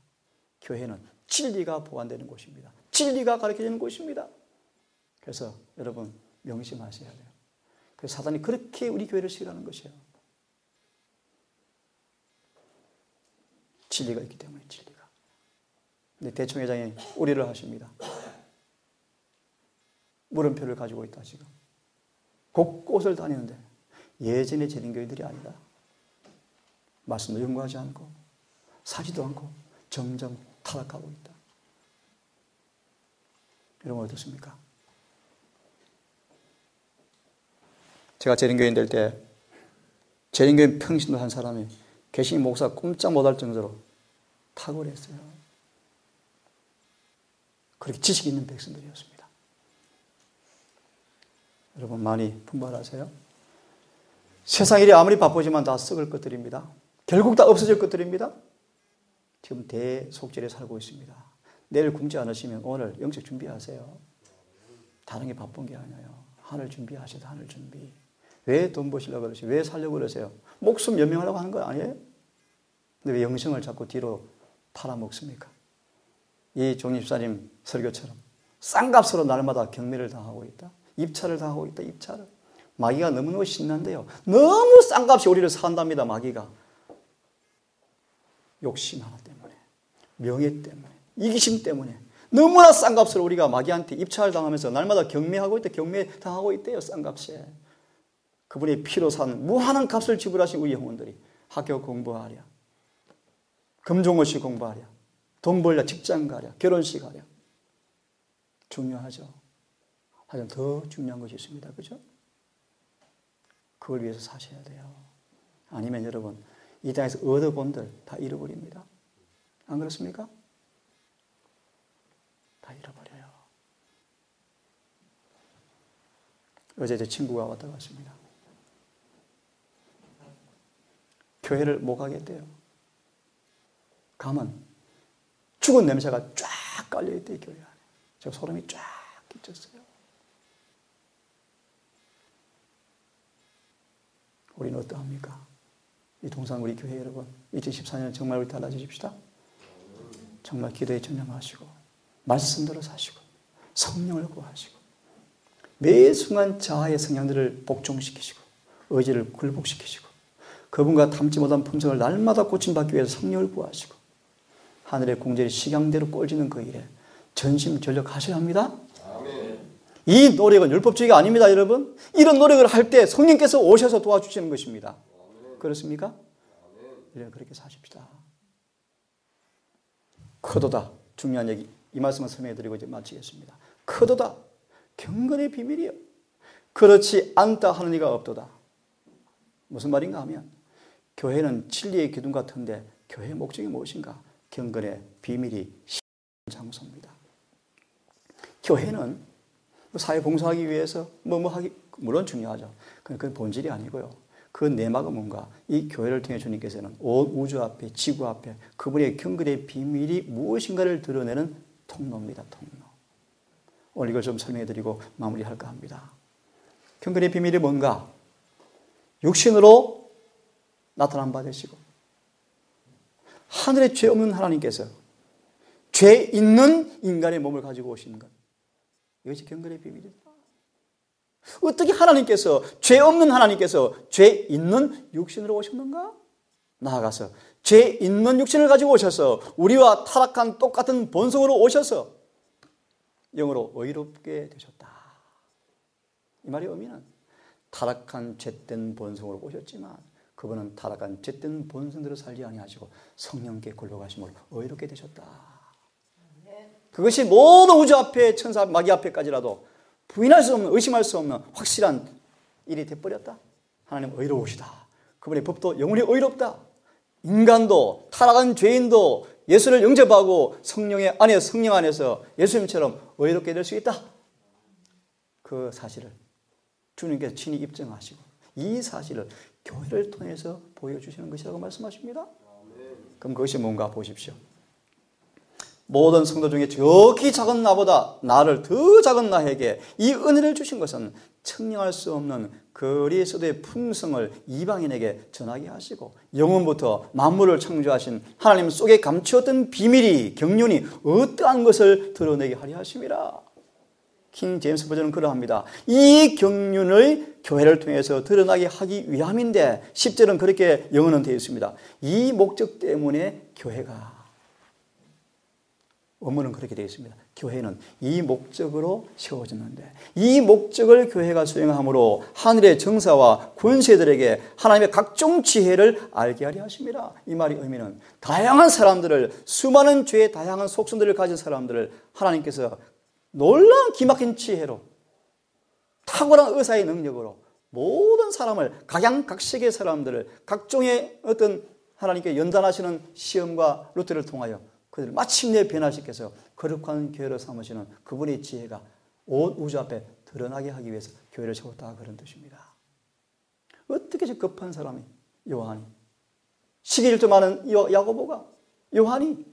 교회는 진리가 보완되는 곳입니다. 진리가 가르쳐지는 곳입니다. 그래서 여러분 명심하셔야 돼요. 그래서 사단이 그렇게 우리 교회를 싫어하는 것이에요. 진리가 있기 때문에, 진리가. 근데 대총회장이 우려를 하십니다. 물음표를 가지고 있다, 지금. 곳곳을 다니는데 예전의 재림교회들이 아니다. 말씀도 연구하지 않고 사지도 않고 점점 타락하고 있다. 여러분 어떻습니까? 제가 재림교인 될 때 재림교인 평신도 한 사람이 개신 목사 꼼짝 못할 정도로 탁월했어요. 그렇게 지식 있는 백성들이었습니다. 여러분 많이 분발하세요. 세상 일이 아무리 바쁘지만 다 썩을 것들입니다. 결국 다 없어질 것들입니다. 지금 대속절에 살고 있습니다. 내일 굶지 않으시면 오늘 영적 준비하세요. 다른 게 바쁜 게 아니에요. 하늘 준비하셔도 하늘 준비. 왜 돈 버시려고 그러세요? 왜 살려고 그러세요? 목숨 연명하려고 하는 거 아니에요? 근데 왜 영성을 자꾸 뒤로 팔아먹습니까? 이 종립사님 설교처럼 싼값으로 날마다 경매를 당하고 있다. 입찰을 당하고 있다. 입찰을. 마귀가 너무너무 신난데요. 너무 싼값이 우리를 산답니다. 마귀가. 욕심 하나 때문에, 명예 때문에, 이기심 때문에 너무나 싼값으로 우리가 마귀한테 입찰을 당하면서 날마다 경매하고 있다. 경매 당하고 있대요. 싼값에. 그분의 피로 산 무한한 값을 지불하신 우리 영혼들이 학교 공부하랴, 금종어시 공부하랴, 돈 벌랴, 직장 가랴, 결혼식 하랴. 중요하죠. 하지만 더 중요한 것이 있습니다. 그죠? 그걸 위해서 사셔야 돼요. 아니면 여러분 이 땅에서 얻어본들 다 잃어버립니다. 안 그렇습니까? 다 잃어버려요. 어제 제 친구가 왔다 갔습니다. 교회를 못 가겠대요. 가면 죽은 냄새가 쫙 깔려있대요. 교회 안에. 저 소름이 쫙 끼쳤어요. 우리는 어떠합니까? 이 동산구리 교회 여러분, 2014년 정말 우리 달라지십시다. 정말 기도에 전념하시고 말씀대로 사시고 성령을 구하시고 매 순간 자아의 성향들을 복종시키시고 의지를 굴복시키시고 그분과 닮지 못한 품성을 날마다 고침받기 위해서 성령을 구하시고 하늘의 공절이 식양대로 꼴지는 그 일에 전심전력하셔야 합니다. 아멘. 이 노력은 율법주의가 아닙니다. 여러분. 이런 노력을 할 때 성령께서 오셔서 도와주시는 것입니다. 아멘. 그렇습니까? 아멘. 그렇게 사십시다. 크도다. 중요한 얘기. 이 말씀을 설명해드리고 이제 마치겠습니다. 크도다. 경건의 비밀이요. 그렇지 않다 하는 이가 없도다. 무슨 말인가 하면 교회는 진리의 기둥 같은데 교회의 목적이 무엇인가? 경건의 비밀이 장소입니다. 교회는 사회 봉사하기 위해서 하기 물론 중요하죠. 그건 본질이 아니고요. 그 내막은 뭔가 이 교회를 통해 주님께서는 온 우주 앞에 지구 앞에 그분의 경건의 비밀이 무엇인가를 드러내는 통로입니다. 통로. 오늘 이걸 좀 설명해드리고 마무리할까 합니다. 경건의 비밀이 뭔가? 육신으로 나타난 바 되시고 하늘에 죄 없는 하나님께서 죄 있는 인간의 몸을 가지고 오시는 것. 이것이 경건의 비밀이다. 어떻게 하나님께서 죄 없는 하나님께서 죄 있는 육신으로 오셨는가? 나아가서 죄 있는 육신을 가지고 오셔서 우리와 타락한 똑같은 본성으로 오셔서 영으로 의롭게 되셨다. 이 말의 의미는 타락한 죄된 본성으로 오셨지만 그분은 타락한 죄된 본성대로 살지 아니하시고 성령께 굴러가심으로 의롭게 되셨다. 그것이 모든 우주 앞에 천사 마귀 앞에까지라도 부인할 수 없는 의심할 수 없는 확실한 일이 돼버렸다. 하나님 의로우시다. 그분의 법도 영원히 의롭다. 인간도 타락한 죄인도 예수를 영접하고 성령 안에서 예수님처럼 의롭게 될 수 있다. 그 사실을 주님께서 친히 입증하시고 이 사실을 교회를 통해서 보여주시는 것이라고 말씀하십니다. 그럼 그것이 뭔가 보십시오. 모든 성도 중에 지극히 작은 나보다 나를 더 작은 나에게 이 은혜를 주신 것은 측량할 수 없는 그리스도의 풍성을 이방인에게 전하게 하시고 영원부터 만물을 창조하신 하나님 속에 감추었던 비밀이 경륜이 어떠한 것을 드러내게 하려 하심이라. 킹 제임스 버전은 그러합니다. 이 경륜의 교회를 통해서 드러나게 하기 위함인데 10절은 그렇게 영어는 되어 있습니다. 이 목적 때문에 교회가, 원문은 그렇게 되어 있습니다. 교회는 이 목적으로 세워졌는데 이 목적을 교회가 수행함으로 하늘의 정사와 권세들에게 하나님의 각종 지혜를 알게 하려 하십니다. 이 말의 의미는 다양한 사람들을, 수많은 죄의 다양한 속성들을 가진 사람들을 하나님께서 놀라운 기막힌 지혜로, 탁월한 의사의 능력으로 모든 사람을, 각양각색의 사람들을 각종의 어떤 하나님께 연단하시는 시험과 루트를 통하여 그들을 마침내 변화시켜서 거룩한 교회로 삼으시는 그분의 지혜가 온 우주 앞에 드러나게 하기 위해서 교회를 세웠다, 그런 뜻입니다. 어떻게 저 급한 사람이, 요한이, 시기질투 많은 야고보가, 요한이,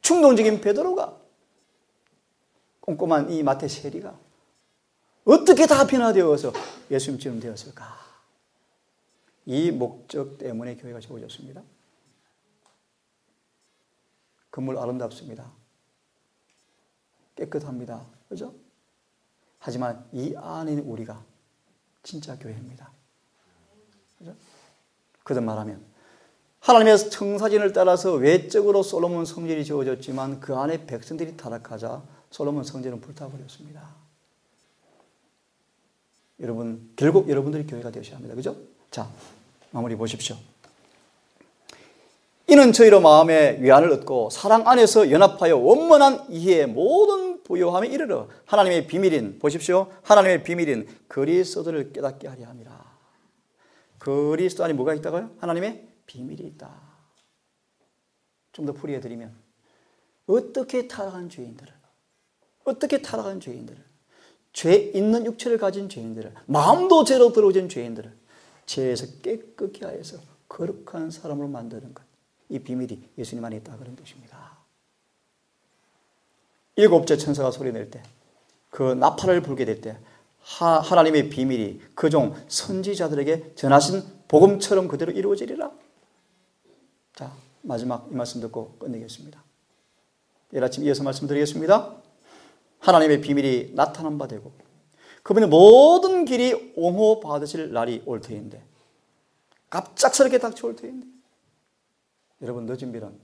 충동적인 베드로가, 꼼꼼한 이 마태 세리가 어떻게 다 변화되어서 예수님처럼 되었을까? 이 목적 때문에 교회가 세워졌습니다. 건물 아름답습니다. 깨끗합니다. 그죠? 하지만 이 안에 있는 우리가 진짜 교회입니다. 그죠? 그들 말하면 하나님의 청사진을 따라서 외적으로 솔로몬 성전이 지어졌지만 그 안에 백성들이 타락하자 솔로몬 성전은 불타버렸습니다. 여러분, 결국 여러분들이 교회가 되셔야 합니다. 그죠? 자, 마무리 보십시오. 이는 저희로 마음의 위안을 얻고 사랑 안에서 연합하여 원만한 이해의 모든 부요함에 이르러 하나님의 비밀인, 보십시오, 하나님의 비밀인 그리스도를 깨닫게 하려 함이라. 그리스도 안에 뭐가 있다고요? 하나님의 비밀이 있다. 좀 더 풀이해 드리면 어떻게 타락한 죄인들을, 죄 있는 육체를 가진 죄인들을, 마음도 죄로 들어오진 죄인들을 죄에서 깨끗게 하여서 거룩한 사람으로 만드는 것, 이 비밀이 예수님 안에 있다, 그런 뜻입니다. 일곱째 천사가 소리낼 때, 그 나팔을 불게 될 때 하나님의 비밀이 그 종 선지자들에게 전하신 복음처럼 그대로 이루어지리라. 자, 마지막 이 말씀 듣고 끝내겠습니다. 내일 아침 이어서 말씀드리겠습니다. 하나님의 비밀이 나타난 바 되고 그분의 모든 길이 옹호받으실 날이 올 터인데, 갑작스럽게 닥쳐올 터인데, 여러분, 늦은 비는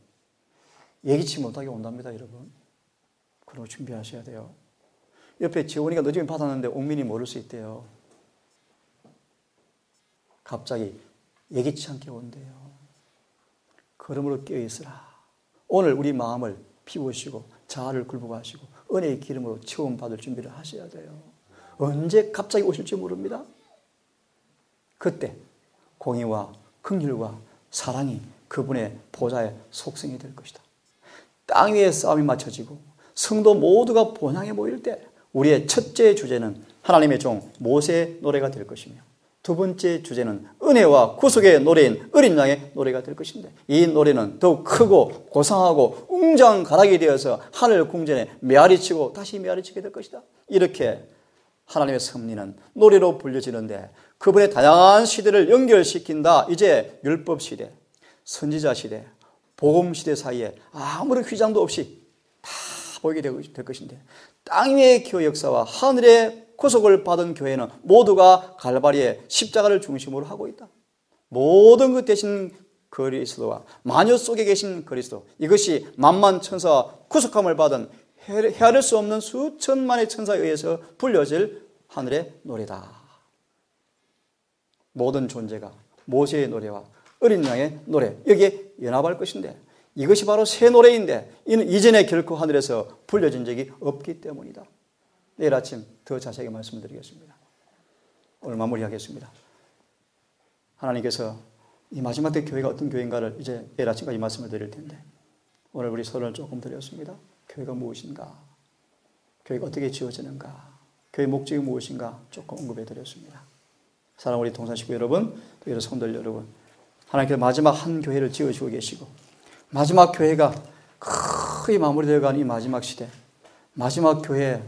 예기치 못하게 온답니다. 여러분, 그러고 준비하셔야 돼요. 옆에 지원이가 늦은 비 받았는데 옥민이 모를 수 있대요. 갑자기 예기치 않게 온대요. 그러므로 깨어있으라. 오늘 우리 마음을 피우시고 자아를 굴복하시고 은혜의 기름으로 체험받을 준비를 하셔야 돼요. 언제 갑자기 오실지 모릅니다. 그때 공의와 긍휼과 사랑이 그분의 보좌의 속성이 될 것이다. 땅 위에 싸움이 맞춰지고 성도 모두가 본향에 모일 때 우리의 첫째 주제는 하나님의 종 모세의 노래가 될 것이며, 두 번째 주제는 은혜와 구속의 노래인 어린 양의 노래가 될 것인데, 이 노래는 더욱 크고 고상하고 웅장가락이 되어서 하늘 궁전에 메아리치고 다시 메아리치게 될 것이다. 이렇게 하나님의 섭리는 노래로 불려지는데, 그분의 다양한 시대를 연결시킨다. 이제 율법시대, 선지자시대, 복음시대 사이에 아무런 휘장도 없이 다 보이게 될 것인데, 땅 위의 교회 역사와 하늘의 구속을 받은 교회는 모두가 갈바리의 십자가를 중심으로 하고 있다. 모든 것 대신 그리스도와 마녀 속에 계신 그리스도, 이것이 만만 천사와 구속함을 받은 헤아릴 수 없는 수천만의 천사에 의해서 불려질 하늘의 노래다. 모든 존재가 모세의 노래와 어린 양의 노래, 여기에 연합할 것인데, 이것이 바로 새 노래인데 이는 이전에 결코 하늘에서 불려진 적이 없기 때문이다. 내일 아침 더 자세하게 말씀드리겠습니다. 오늘 마무리하겠습니다. 하나님께서 이 마지막 때 교회가 어떤 교회인가를 이제 내일 아침까지 말씀을 드릴 텐데, 오늘 우리 서론을 조금 드렸습니다. 교회가 무엇인가, 교회가 어떻게 지어지는가, 교회의 목적이 무엇인가 조금 언급해 드렸습니다. 사랑하는 우리 동산식구 여러분, 또 여러 성도들 여러분, 하나님께서 마지막 한 교회를 지어주고 계시고, 마지막 교회가 거의 마무리되어가는 이 마지막 시대, 마지막 교회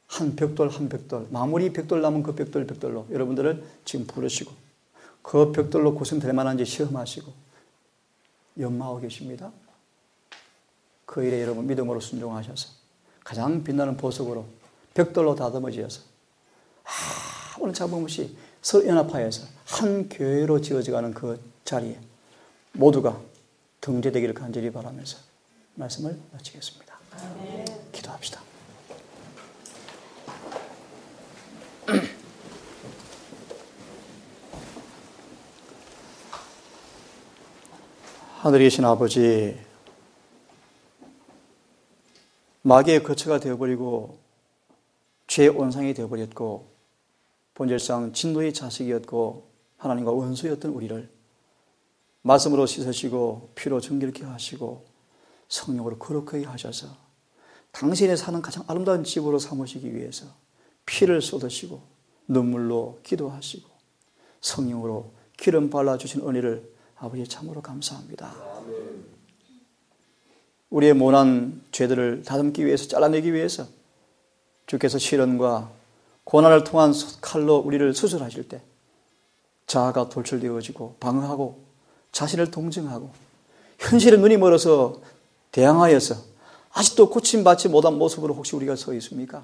한 벽돌 한 벽돌, 마무리 벽돌 남은 그 벽돌로 여러분들을 지금 부르시고, 그 벽돌로 고생될 만한지 시험하시고 연마하고 계십니다. 그 일에 여러분 믿음으로 순종하셔서 가장 빛나는 보석으로 벽돌로 다듬어지어서 아무런 잡음 없이 서로 연합하여서 한 교회로 지어져가는 그 자리에 모두가 등재되기를 간절히 바라면서 말씀을 마치겠습니다. 기도합시다. 하늘에 계신 아버지, 마귀의 거처가 되어버리고 죄의 온상이 되어버렸고 본질상 진노의 자식이었고 하나님과 원수였던 우리를 말씀으로 씻으시고 피로 정결케 하시고 성령으로 거룩하게 하셔서 당신이 사는 가장 아름다운 집으로 삼으시기 위해서 피를 쏟으시고 눈물로 기도하시고 성령으로 기름 발라주신 은혜를 아버지 참으로 감사합니다. 우리의 모난 죄들을 다듬기 위해서, 잘라내기 위해서 주께서 시련과 고난을 통한 칼로 우리를 수술하실 때 자아가 돌출되어지고 방어하고 자신을 동정하고 현실에 눈이 멀어서 대항하여서 아직도 고침받지 못한 모습으로 혹시 우리가 서 있습니까?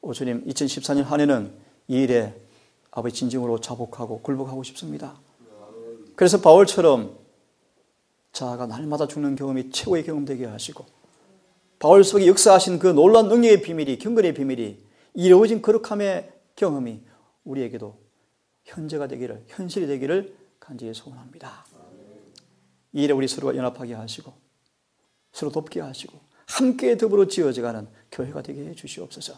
오 주님, 2014년 한 해는 이 일에 아버지 진정으로 자복하고 굴복하고 싶습니다. 그래서 바울처럼 자아가 날마다 죽는 경험이 최고의 경험되게 하시고 바울 속에 역사하신 그 놀라운 능력의 비밀이, 경건의 비밀이, 이루어진 거룩함의 경험이 우리에게도 현재가 되기를, 현실이 되기를 간절히 소원합니다. 이 일에 우리 서로가 연합하게 하시고 서로 돕게 하시고 함께 더불어 지어져가는 교회가 되게 해 주시옵소서.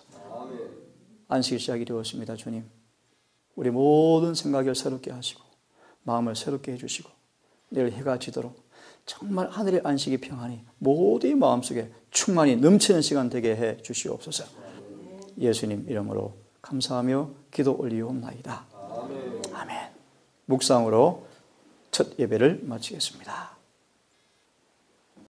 안식일 시작이 되었습니다. 주님, 우리 모든 생각을 새롭게 하시고 마음을 새롭게 해주시고 내일 해가 지도록 정말 하늘의 안식이 평안히 모두의 마음속에 충만히 넘치는 시간 되게 해 주시옵소서. 예수님 이름으로 감사하며 기도 올리옵나이다. 아멘. 묵상으로 첫 예배를 마치겠습니다.